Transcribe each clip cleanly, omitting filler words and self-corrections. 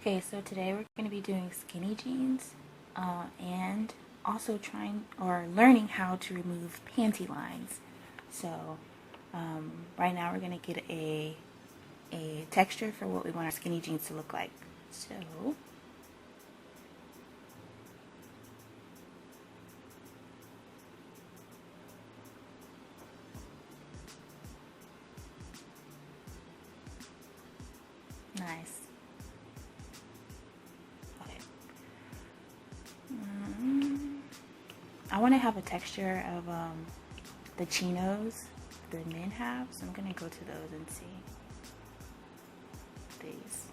Okay, so today we're going to be doing skinny jeans and also learning how to remove panty lines. So right now we're going to get a texture for what we want our skinny jeans to look like. So nice. Okay. I want to have a texture of the chinos the men have, so I'm going to go to those and see these.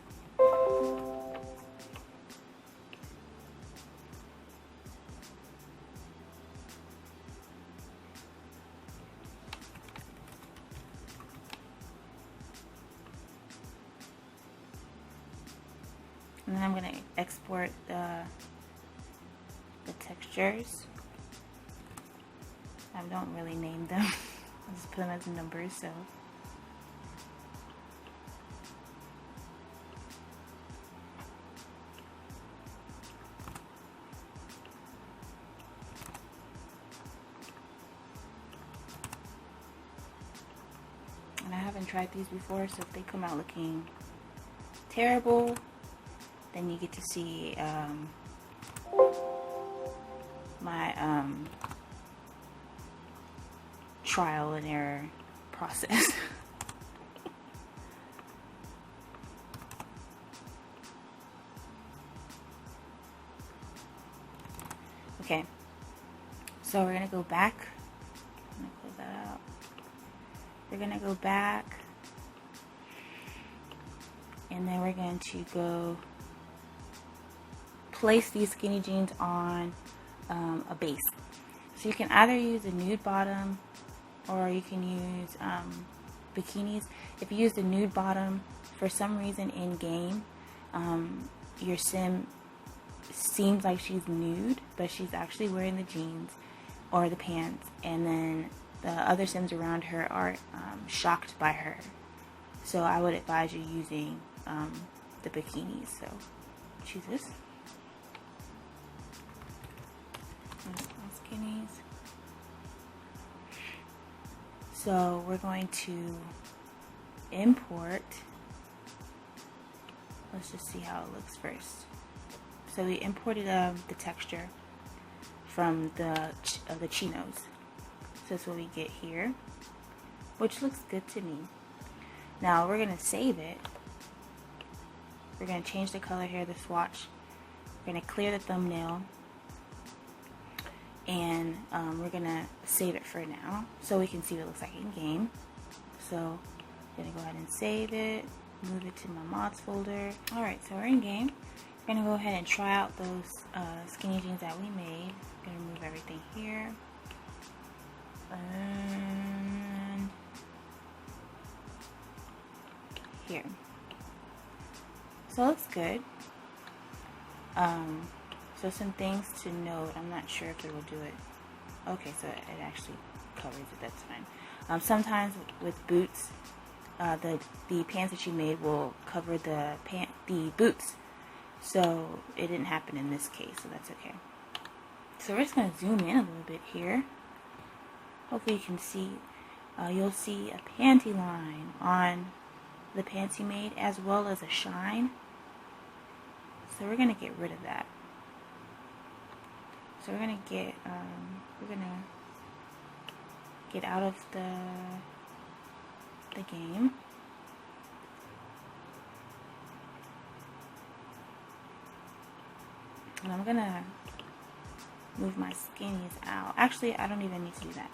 And then I'm going to export the textures. I don't really name them. I just put them as numbers, so. And I haven't tried these before, so if they come out looking terrible, then you get to see my trial and error process. Okay, so we're gonna go back. I'm gonna close that out. We're gonna go back, and then we're going to go place these skinny jeans on a base. So you can either use a nude bottom or you can use bikinis. If you use the nude bottom, for some reason in game, your sim seems like she's nude, but she's actually wearing the jeans or the pants, and then the other sims around her are shocked by her. So I would advise you using the bikinis. So choose this. Skinnies. So we're going to import. Let's just see how it looks first. So we imported the texture from the chinos. So that's what we get here, which looks good to me. Now we're gonna save it. We're gonna change the color here, the swatch. We're gonna clear the thumbnail, and we're gonna save it for now so we can see what it looks like in game. So I'm gonna go ahead and save it, move it to my mods folder. Alright, so we're in game. We're gonna go ahead and try out those skinny jeans that we made. I'm gonna remove everything here. And here. So it looks good. So some things to note. I'm not sure if it will do it. Okay, so it actually covers it. That's fine. Sometimes with boots, the pants that you made will cover the boots. So it didn't happen in this case, so that's okay. So we're just going to zoom in a little bit here. Hopefully you can see. You'll see a panty line on the pants you made, as well as a shine. So we're going to get rid of that. So we're gonna get out of the game. And I'm gonna move my skinnies out. Actually, I don't even need to do that.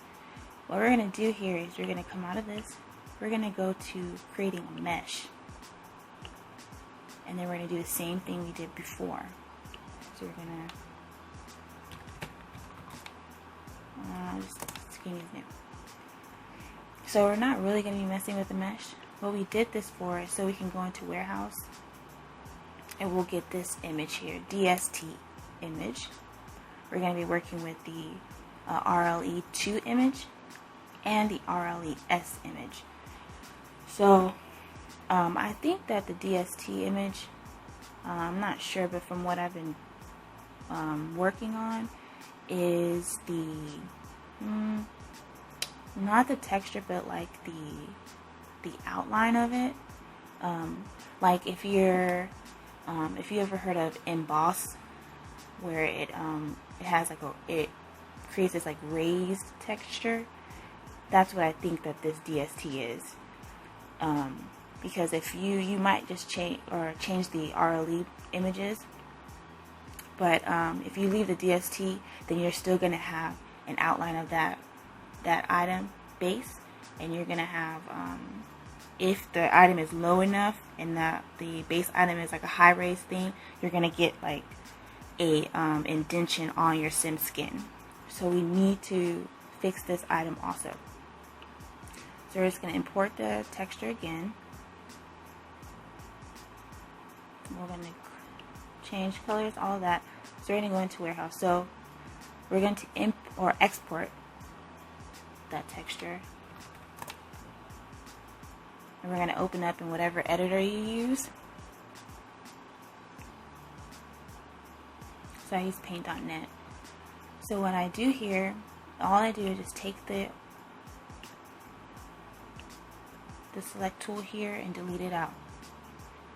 What we're gonna do here is we're gonna come out of this. We're gonna go to creating a mesh. And then we're gonna do the same thing we did before. So we're gonna skinnies new. So we're not really going to be messing with the mesh. What we did this for is so we can go into warehouse and we'll get this image here, DST image. We're going to be working with the RLE2 image and the RLES image. So I think that the DST image I'm not sure, but from what I've been working on is not the texture, but like the outline of it. Like if you ever heard of emboss, where it has like it creates this like raised texture. That's what I think that this DST is. Because if you might just change the RLE images, but if you leave the DST, then you're still gonna have an outline of that item base, and you're gonna have if the item is low enough and that the base item is like a high raised thing, you're gonna get like a indentation on your sim skin. So we need to fix this item also. So we're just going to import the texture again. We're going to change colors, all of that. So we're going to go into warehouse. So we're going to export that texture. And we're going to open up in whatever editor you use. So I use paint.net. So what I do here, all I do is just take the select tool here and delete it out.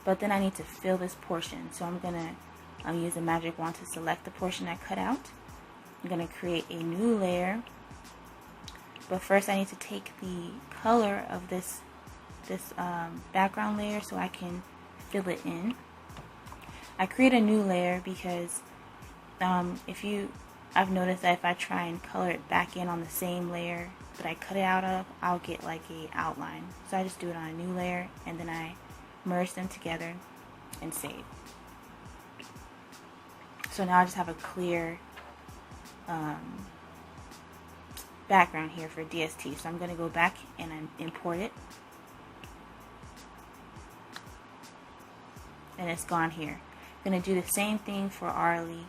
But then I need to fill this portion. So I'm going to use a magic wand to select the portion I cut out. I'm going to create a new layer. But first I need to take the color of this background layer so I can fill it in. I create a new layer because I've noticed that if I try and color it back in on the same layer that I cut it out of, I'll get like a outline. So I just do it on a new layer and then I merge them together and save. So now I just have a clear background here for DST. So I'm going to go back and import it. And it's gone here. I'm going to do the same thing for RLE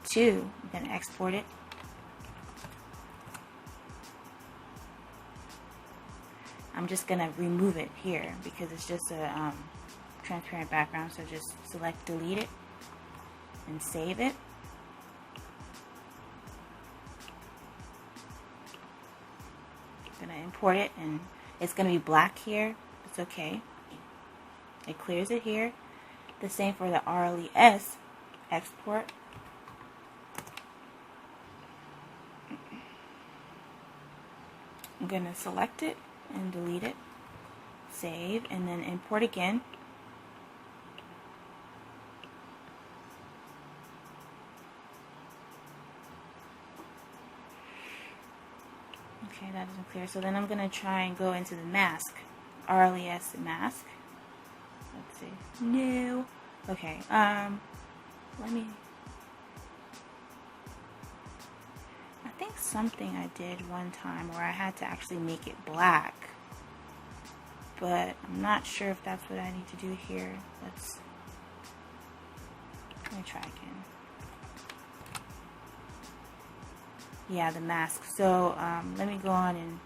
2. I'm going to export it. I'm just going to remove it here because it's just a transparent background. So just select delete it and save it. I'm going to import it and it's going to be black here. It's okay. It clears it here. The same for the RLES export. I'm going to select it and delete it, save, and then import again. Okay, that isn't clear. So then I'm going to try and go into the mask, RLES mask. Let's see. No. Okay. Let me. I think something I did one time where I had to actually make it black, but I'm not sure if that's what I need to do here. Let me try again. Yeah, the mask. So let me go on and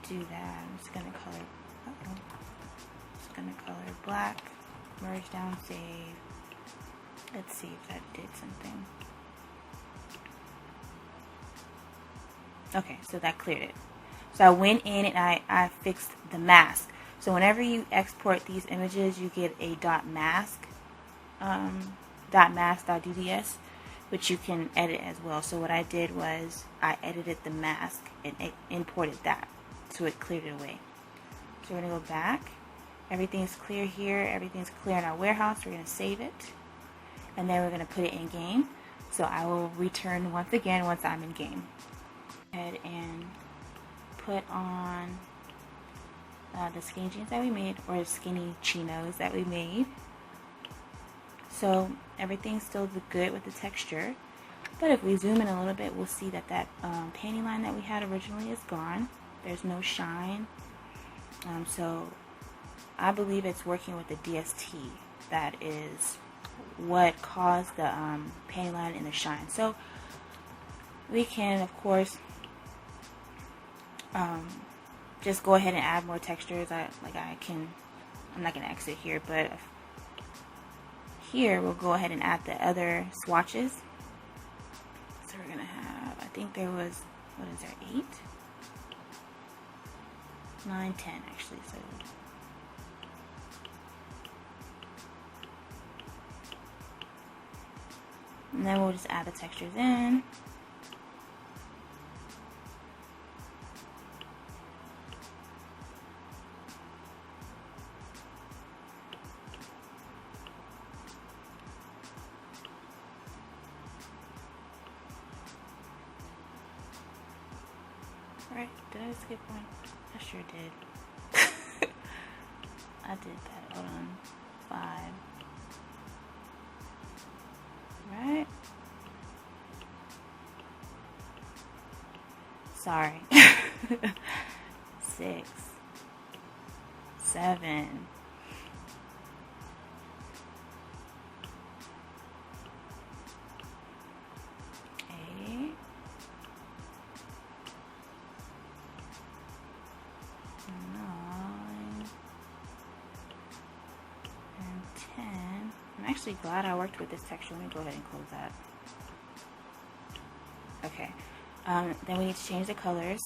do that. I'm just gonna color. Just gonna color black. Merge down, save. Let's see if that did something. Okay, so that cleared it. So I went in and I fixed the mask. So whenever you export these images, you get a .mask, .mask.dds, which you can edit as well. So what I did was I edited the mask and imported that, so it cleared it away. So we're gonna go back. Everything's clear here. Everything's clear in our warehouse. We're gonna save it, and then we're gonna put it in game. So I will return once again once I'm in game. Ahead and put on the skinny jeans that we made, or the skinny chinos that we made. So everything's still good with the texture, but if we zoom in a little bit, we'll see that panty line that we had originally is gone. There's no shine. So I believe it's working with the DST. That is what caused the panty line and the shine. So we can, of course, just go ahead and add more textures. I'm not gonna exit here, but here we'll go ahead and add the other swatches. So we're gonna have, I think there was, what is there, 8? 9, 10 actually. So and then we'll just add the textures in. Right, did I skip one? I sure did. I did that. Hold on. 5. Right? Sorry. 6, 7. 8. 9 and 10. I'm actually glad I worked with this texture. Let me go ahead and close that. Okay. Then we need to change the colors,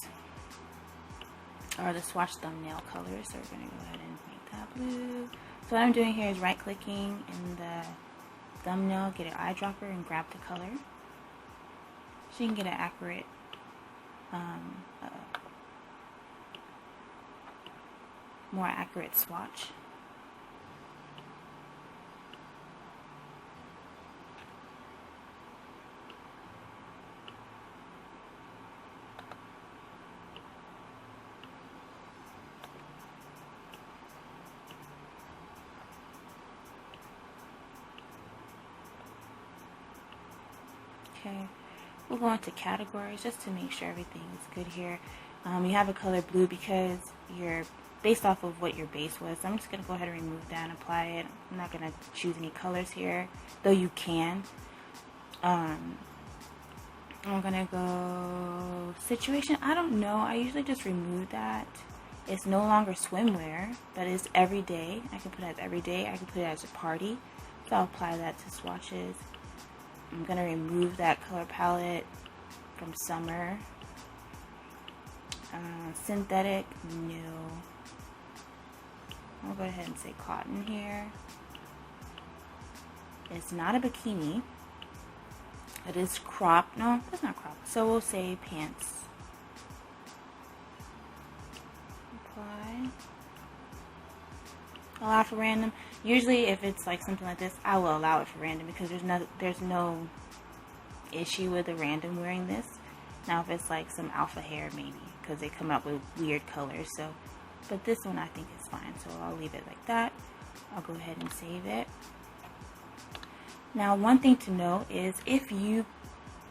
or the swatch thumbnail colors. So we're going to go ahead and make that blue. So what I'm doing here is right clicking in the thumbnail, get an eyedropper, and grab the color. So you can get an accurate more accurate swatch. Okay, we'll go into categories just to make sure everything is good here. You have a color blue because you're based off of what your base was. So I'm just going to go ahead and remove that and apply it. I'm not going to choose any colors here, though you can. I'm going to go situation. I don't know. I usually just remove that. It's no longer swimwear, but it's everyday. I can put it as everyday. I can put it as a party. So I'll apply that to swatches. I'm going to remove that color palette from summer. Synthetic, no. I'll go ahead and say cotton here. It's not a bikini. It is crop. No, that's not crop. So we'll say pants. Apply. Allow for random. Usually if it's like something like this, I will allow it for random because there's no issue with the random wearing this. Now if it's like some alpha hair, maybe, because they come up with weird colors. So, but this one I think is fine, so I'll leave it like that. I'll go ahead and save it. Now one thing to know is if you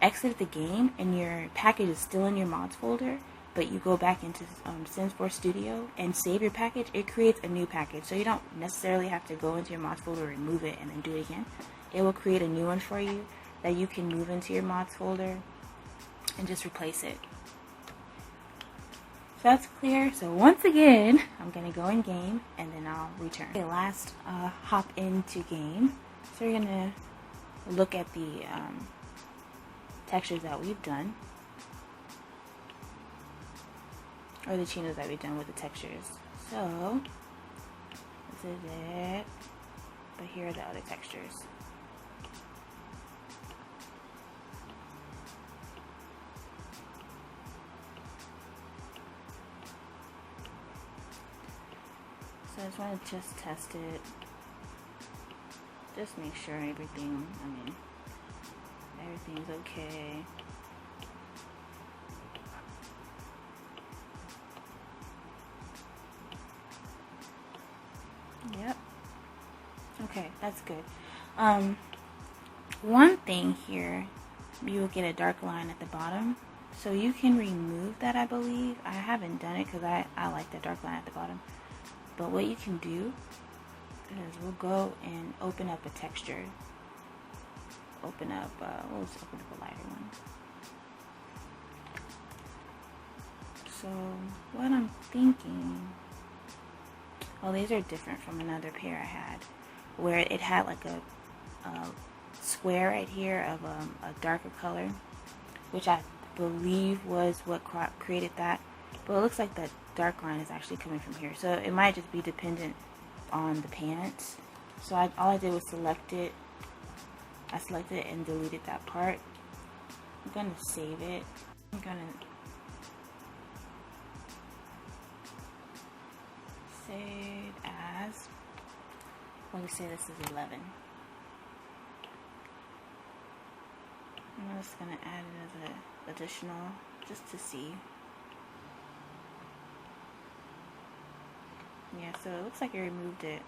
exit the game and your package is still in your mods folder, but you go back into Sims 4 Studio and save your package, it creates a new package. So you don't necessarily have to go into your mods folder, remove it, and then do it again. It will create a new one for you that you can move into your mods folder and just replace it. So that's clear. So once again, I'm going to go in game and then I'll return. Okay, last hop into game. So we're going to look at the textures that we've done. Or the chinos that we've done with the textures. So, this is it. But here are the other textures. So I just want to just test it. Just make sure everything's okay. Yep. Okay, that's good. One thing here, you will get a dark line at the bottom. So you can remove that, I believe. I haven't done it because I like that dark line at the bottom. But what you can do is we'll go and open up a texture. We'll just open up a lighter one. So what I'm thinking, well, these are different from another pair I had, where it had like a square right here of a darker color, which I believe was what created that. But it looks like that dark line is actually coming from here, so it might just be dependent on the pants. So all I did was select it. I selected it and deleted that part. I'm gonna save it. I'm gonna save as, let me say this is 11. I'm just gonna add it as an additional, just to see. Yeah, so it looks like I removed it.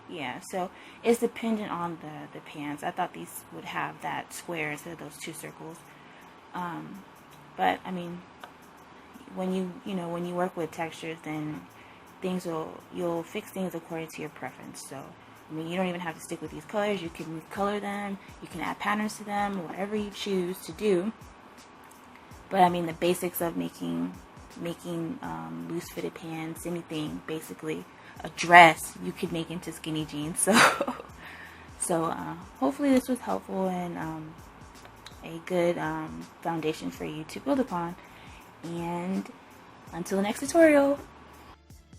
Yeah, so it's dependent on the pants. I thought these would have that square instead of those two circles. But I mean, when you work with textures, then you'll fix things according to your preference. So I mean, you don't even have to stick with these colors. You can recolor them. You can add patterns to them, whatever you choose to do. But I mean, the basics of making loose fitted pants, anything, basically a dress, you could make into skinny jeans. So hopefully this was helpful and a good foundation for you to build upon. And until the next tutorial.